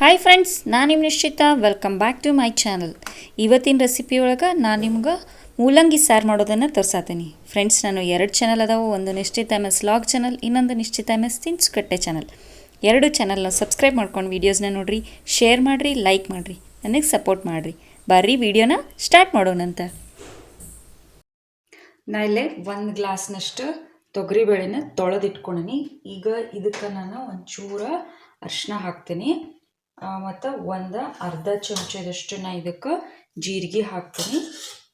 Hi friends, ನಾನು ನಿಮ್ಮ Nischita. Welcome back to my channel. ಇವತ್ತಿನ ರೆಸಿಪಿ ಒಳಗೆ ನಾನು ನಿಮ್ಗೆ ಮೂಲಂಗಿ ಸಾರು ಮಾಡೋದನ್ನು ತೋರಿಸಾತೀನಿ. ಫ್ರೆಂಡ್ಸ್, ನಾನು 2 ಚಾನಲ್ ಅದಾವೆ. ಒಂದು ನಿಶ್ಚಿತ MS ವ್ಲಾಗ್ ಚಾನಲ್, ಇನ್ನೊಂದು ನಿಶ್ಚಿತ MS ತಿನಿಸುಕಟ್ಟೆ ಚಾನಲ್. 2 ಚಾನಲ್ನ ಸಬ್ಸ್ಕ್ರೈಬ್ ಮಾಡ್ಕೊಂಡು ವೀಡಿಯೋಸ್ನ ನೋಡಿರಿ, ಶೇರ್ ಮಾಡಿರಿ, ಲೈಕ್ ಮಾಡಿರಿ, ನನಗೆ ಸಪೋರ್ಟ್ ಮಾಡಿರಿ. ಬರ್ರಿ ವಿಡಿಯೋನ ಸ್ಟಾರ್ಟ್ ಮಾಡೋಣಂತ. ನಾ ಇಲ್ಲೇ 1 ಗ್ಲಾಸ್ನಷ್ಟು ತೊಗರಿಬೇಳೆನ ತೊಳೆದಿಟ್ಕೊಂಡೀನಿ. ಈಗ ಇದಕ್ಕೆ ನಾನು ಒಂಚೂರು ಅರಿಶಿನ ಹಾಕ್ತೀನಿ ಮತ್ತು ಒಂದು ಅರ್ಧ ಚಮಚದಷ್ಟು ನಾ ಇದಕ್ಕೆ ಜೀರಿಗೆ ಹಾಕ್ತೀನಿ.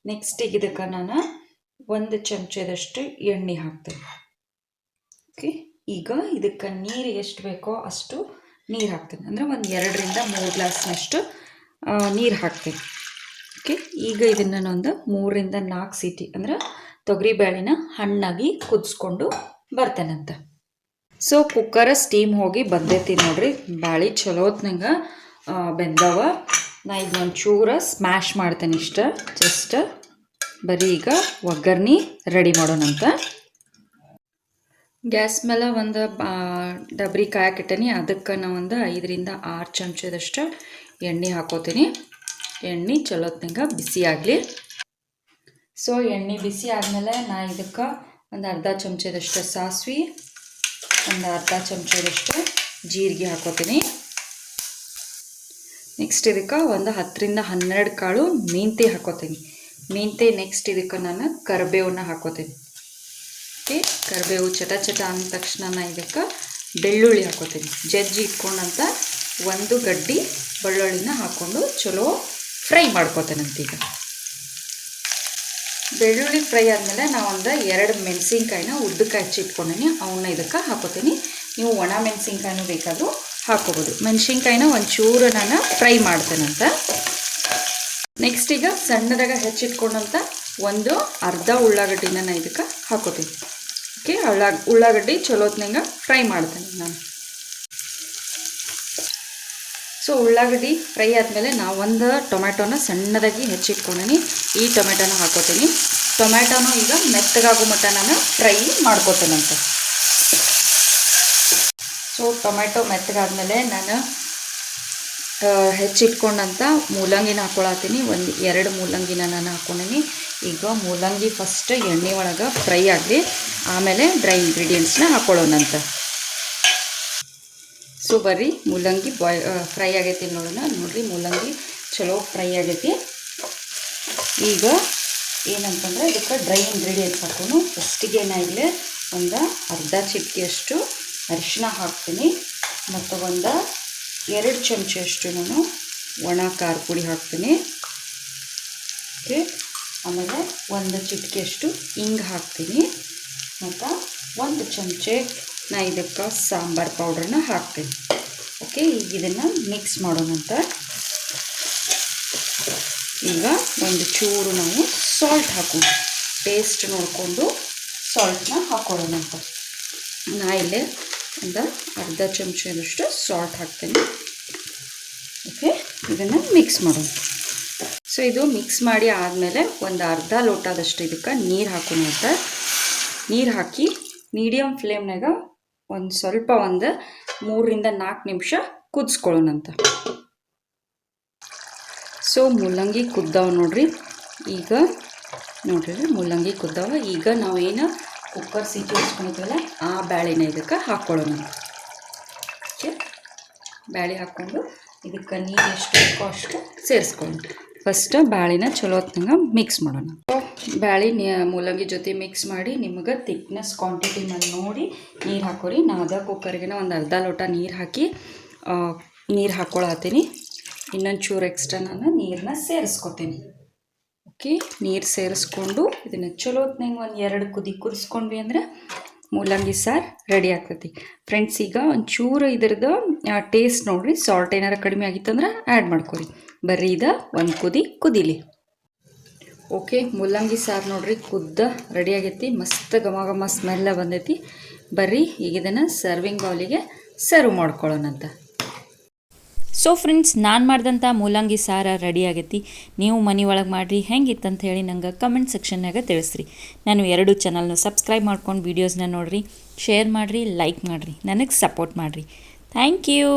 ನೆಕ್ಸ್ಟ್ ಇದಕ್ಕೆ ನಾನು 1 ಚಮಚದಷ್ಟು ಎಣ್ಣೆ ಹಾಕ್ತೀನಿ. ಓಕೆ, ಈಗ ಇದಕ್ಕೆ ನೀರು ಎಷ್ಟು ಬೇಕೋ ಅಷ್ಟು ನೀರು ಹಾಕ್ತೀನಿ. ಅಂದರೆ ಒಂದು 2ರಿಂದ 3 ಗ್ಲಾಸ್ನಷ್ಟು ನೀರು ಹಾಕ್ತೀನಿ. ಓಕೆ, ಈಗ ಇದನ್ನು ಒಂದು 3ರಿಂದ 4 ಸೀಟಿ ಅಂದರೆ ತೊಗರಿಬೇಳೆನ ಹಣ್ಣಾಗಿ ಕುದಿಸ್ಕೊಂಡು ಬರ್ತೇನಂತ. ಸೊ ಕುಕ್ಕರ್ ಸ್ಟೀಮ್ ಹೋಗಿ ಬಂದೈತಿ ನೋಡ್ರಿ. ಬ್ಯಾಳಿ ಚಲೋತ್ನಂಗೆ ಬೆಂದವ. ನಾ ಈಗ ಒಂಚೂರು ಸ್ಮ್ಯಾಶ್ ಮಾಡ್ತೇನೆ ಇಷ್ಟ. ಜಸ್ಟ್ ಬರೀ ಈಗ ಒಗ್ಗರ್ಣೆ ರೆಡಿ ಮಾಡೋಣಂತ. ಗ್ಯಾಸ್ ಮೇಲೆ ಒಂದು ಡಬ್ರಿ ಕಾಯಕ್ಕಿಟ್ಟೀನಿ. ಅದಕ್ಕೆ ನಾ ಒಂದು 5ರಿಂದ 6 ಚಮಚದಷ್ಟು ಎಣ್ಣೆ ಹಾಕೋತೀನಿ. ಎಣ್ಣೆ ಚಲೋತ್ನಂಗೆ ಬಿಸಿ ಆಗಲಿ. ಸೊ ಎಣ್ಣೆ ಬಿಸಿ ಆದಮೇಲೆ ನಾ ಇದಕ್ಕೆ ಒಂದು ಅರ್ಧ ಚಮಚದಷ್ಟು ಸಾಸಿವೆ, ಒಂದು ಅರ್ಧ ಚಮಚದಷ್ಟು ಜೀರಿಗೆ ಹಾಕೋತೀನಿ. ನೆಕ್ಸ್ಟ್ ಇದಕ್ಕೆ ಒಂದು 10ರಿಂದ 12 ಕಾಳು ಮೆಂತ್ಯ ಹಾಕೋತೀನಿ. ಮೆಂತ್ಯ ನೆಕ್ಸ್ಟ್ ಇದಕ್ಕೆ ನಾನು ಕರಿಬೇವನ್ನ ಹಾಕೋತೀನಿ. ಓಕೆ, ಕರಿಬೇವು ಚಟ ಅಂದ ತಕ್ಷಣ ನಾನು ಇದಕ್ಕೆ ಬೆಳ್ಳುಳ್ಳಿ ಹಾಕೋತೀನಿ. ಜಜ್ಜಿ ಇಟ್ಕೊಂಡಂಥ 1 ಗಡ್ಡಿ ಬೆಳ್ಳುಳ್ಳಿನ ಹಾಕ್ಕೊಂಡು ಚಲೋ ಫ್ರೈ ಮಾಡ್ಕೋತೇನಂತೀಗ. ಬೆಳ್ಳುಳ್ಳಿ ಫ್ರೈ ಆದಮೇಲೆ ನಾವು ಒಂದು 2 ಮೆಣಸಿನ್ಕಾಯಿನ ಉದ್ದಕ್ಕೆ ಹಚ್ಚಿಟ್ಕೊಂಡೀನಿ, ಅವನ್ನ ಇದಕ್ಕೆ ಹಾಕೋತೀನಿ. ನೀವು ಒಣ ಮೆಣಸಿನ್ಕಾಯಿನೂ ಬೇಕಾದರೂ ಹಾಕೋಬೋದು. ಮೆಣಸಿನ್ಕಾಯಿನ ಒಂಚೂರು ನಾನು ಫ್ರೈ ಮಾಡ್ತೇನಂತ. ನೆಕ್ಸ್ಟ್ ಈಗ ಸಣ್ಣದಾಗ ಹೆಚ್ಚಿಟ್ಕೊಂಡಂಥ ಒಂದು ಅರ್ಧ ಉಳ್ಳಾಗಡ್ಡಿನ ನಾನು ಇದಕ್ಕೆ ಹಾಕೋತೀನಿ. ಓಕೆ, ಉಳ್ಳಾಗಡ್ಡಿ ಚಲೋತ್ನಂಗೆ ಫ್ರೈ ಮಾಡ್ತೇನೆ ನಾನು. ಸೊ ಉಳ್ಳಾಗಡ್ಡಿ ಫ್ರೈ ಆದಮೇಲೆ ನಾವು ಒಂದು ಟೊಮ್ಯಾಟೋನ ಸಣ್ಣದಾಗಿ ಹೆಚ್ಚಿಟ್ಕೊಂಡೀನಿ. ಈ ಟೊಮೆಟೊನ ಹಾಕೋತೀನಿ. ಟೊಮ್ಯಾಟೋನು ಈಗ ಮೆತ್ತಗಾಗೋ ಮಟ್ಟ ನಾನು ಫ್ರೈ ಮಾಡ್ಕೋತೇನಂತ. ಸೊ ಟೊಮ್ಯಾಟೊ ಮೆತ್ತಗಾದ್ಮೇಲೆ ನಾನು ಹೆಚ್ಚಿಟ್ಕೊಂಡಂಥ ಮೂಲಂಗಿನ ಹಾಕೊಳತ್ತೀನಿ. 2 ಮೂಲಂಗಿನ ನಾನು ಹಾಕ್ಕೊಂಡೀನಿ. ಈಗ ಮೂಲಂಗಿ ಫಸ್ಟ್ ಎಣ್ಣೆ ಒಳಗೆ ಫ್ರೈ ಆಗಲಿ, ಆಮೇಲೆ ಡ್ರೈ ಇಂಗ್ರೀಡಿಯೆಂಟ್ಸ್ನ ಹಾಕೊಳ್ಳೋಣಂತ. ಸೊ ಬರ್ರಿ ಮೂಲಂಗಿ ಫ್ರೈ ಆಗೈತಿ ನೋಡೋಣ. ನೋಡಿರಿ, ಮೂಲಂಗಿ ಚಲೋ ಫ್ರೈ ಆಗೈತಿ. ಈಗ ಏನಂತಂದರೆ ಇದಕ್ಕೆ ಡ್ರೈ ಇಂಗ್ರೀಡಿಯೆಂಟ್ಸ್ ಹಾಕೊಂಡು ಫಸ್ಟಿಗೆ ನಾ ಇಲ್ಲೇ ಒಂದು ಅರ್ಧ ಚಿಟಿಕೆಯಷ್ಟು ಅರಿಶಿನ ಹಾಕ್ತೀನಿ ಮತ್ತು ಒಂದು 2 ಚಮಚಷ್ಟು ನಾನು ಒಣ ಖಾರ ಪುಡಿ ಹಾಕ್ತೀನಿ. ಓಕೆ, ಆಮೇಲೆ 1 ಚಿಟಿಕೆಯಷ್ಟು ಹಿಂಗೆ ಹಾಕ್ತೀನಿ ಮತ್ತು 1 ಚಮಚೆ ನಾ ಇದಕ್ಕೆ ಸಾಂಬಾರು ಪೌಡ್ರನ್ನ ಹಾಕ್ತೀನಿ. ಓಕೆ, ಈಗ ಇದನ್ನು ಮಿಕ್ಸ್ ಮಾಡೋಣಂತ. ಈಗ ಒಂದು ಚೂರು ನಾವು ಸಾಲ್ಟ್ ಹಾಕೋಣ. ಟೇಸ್ಟ್ ನೋಡಿಕೊಂಡು ಸಾಲ್ಟನ್ನ ಹಾಕೊಳ್ಳೋಣಂತ. ನಾ ಇಲ್ಲೇ ಒಂದು ಅರ್ಧ ಚಮಚದಷ್ಟು ಸಾಲ್ಟ್ ಹಾಕ್ತೀನಿ. ಓಕೆ, ಇದನ್ನು ಮಿಕ್ಸ್ ಮಾಡೋಣ. ಸೊ ಇದು ಮಿಕ್ಸ್ ಮಾಡಿ ಆದಮೇಲೆ ಒಂದು ಅರ್ಧ ಲೋಟದಷ್ಟು ಇದಕ್ಕೆ ನೀರು ಹಾಕೋಣಂತ. ನೀರು ಹಾಕಿ ಮೀಡಿಯಮ್ ಫ್ಲೇಮ್ನಾಗ ಒಂದು 3ರಿಂದ 4 ನಿಮಿಷ ಕುದಿಸ್ಕೊಳ್ಳೋಣಂತ. ಸೊ ಮೂಲಂಗಿ ಕುದ್ದಾವ ನೋಡ್ರಿ. ಈಗ ನೋಡ್ರಿ ಮೂಲಂಗಿ ಕುದ್ದಾವ. ಈಗ ನಾವೇನು ಕುಕ್ಕರ್ ಸೀಟಿ ಹಚ್ಕೊಂಡಿದ್ವಲ್ಲ ಆ ಬ್ಯಾಳಿನ ಇದಕ್ಕೆ ಹಾಕ್ಕೊಳ್ಳೋಣ. ಓಕೆ, ಬ್ಯಾಳಿ ಹಾಕ್ಕೊಂಡು ಇದಕ್ಕೆ ನೀರು ಎಷ್ಟು ಬೇಕೋ ಅಷ್ಟು ಸೇರಿಸ್ಕೊಳ್ಳೋಣ. ಫಸ್ಟ್ ಬ್ಯಾಳಿನ ಚಲೋ ಹೊತ್ನಂಗೆ ಮಿಕ್ಸ್ ಮಾಡೋಣ. ಬ್ಯಾಳಿ ಮೂಲಂಗಿ ಜೊತೆ ಮಿಕ್ಸ್ ಮಾಡಿ ನಿಮಗೆ ಥಿಕ್ನೆಸ್ ಕ್ವಾಂಟಿಟಿ ಮೇಲೆ ನೋಡಿ ನೀರು ಹಾಕೋರಿ. ನಾ ಅದ ಕುಕ್ಕರ್ಗೆ ಒಂದು ಅರ್ಧ ಲೋಟ ನೀರು ಹಾಕಿ ನೀರು ಹಾಕ್ಕೊಳತ್ತೀನಿ. ಇನ್ನೊಂದು ಚೂರು ಎಕ್ಸ್ಟ್ರಾ ನಾನು ನೀರನ್ನ ಸೇರಿಸ್ಕೊತೀನಿ. ಓಕೆ, ನೀರು ಸೇರಿಸ್ಕೊಂಡು ಇದನ್ನು ಚಲೋ ಹೊತ್ನಂಗೆ ಒಂದು 2 ಕುದಿ ಕುದಿಸ್ಕೊಂಡ್ವಿ ಅಂದರೆ ಮೂಲಂಗಿ ಸಾರು ರೆಡಿ ಆಗ್ತೈತಿ. ಫ್ರೆಂಡ್ಸ್, ಈಗ ಒಂಚೂರು ಇದ್ರದ್ದು ಟೇಸ್ಟ್ ನೋಡಿರಿ. ಸಾಲ್ಟ್ ಏನಾರು ಕಡಿಮೆ ಆಗಿತ್ತಂದ್ರೆ ಆ್ಯಡ್ ಮಾಡ್ಕೊರಿ. ಬರ್ರಿ ಇದು ಒಂದು ಕುದೀಲಿ. ಓಕೆ, ಮೂಲಂಗಿ ಸಾರು ನೋಡ್ರಿ ಕುದ್ದ ರೆಡಿ ಆಗೈತಿ. ಮಸ್ತ್ ಘಮ ಸ್ಮೆಲ್ಲ ಬಂದೈತಿ. ಬರ್ರಿ ಈಗ ಇದನ್ನು ಸರ್ವಿಂಗ್ ಬೌಲಿಗೆ ಸರ್ವ್ ಮಾಡ್ಕೊಳ್ಳೋಣಂತ. ಸೊ ಫ್ರೆಂಡ್ಸ್, ನಾನು ಮಾಡಿದಂಥ ಮೂಲಂಗಿ ಸಾರು ರೆಡಿ ಆಗೈತಿ. ನೀವು ಮನೆ ಒಳಗೆ ಮಾಡಿರಿ, ಹೆಂಗಿತ್ತಂತ ಹೇಳಿ ನಂಗೆ ಕಮೆಂಟ್ ಸೆಕ್ಷನ್ನಾಗ ತಿಳಿಸ್ರಿ. ನಾನು 2 ಚಾನಲ್ನ ಸಬ್ಸ್ಕ್ರೈಬ್ ಮಾಡ್ಕೊಂಡು ವೀಡಿಯೋಸ್ನ ನೋಡಿರಿ, ಶೇರ್ ಮಾಡಿರಿ, ಲೈಕ್ ಮಾಡಿರಿ, ನನಗೆ ಸಪೋರ್ಟ್ ಮಾಡಿರಿ. Thank you.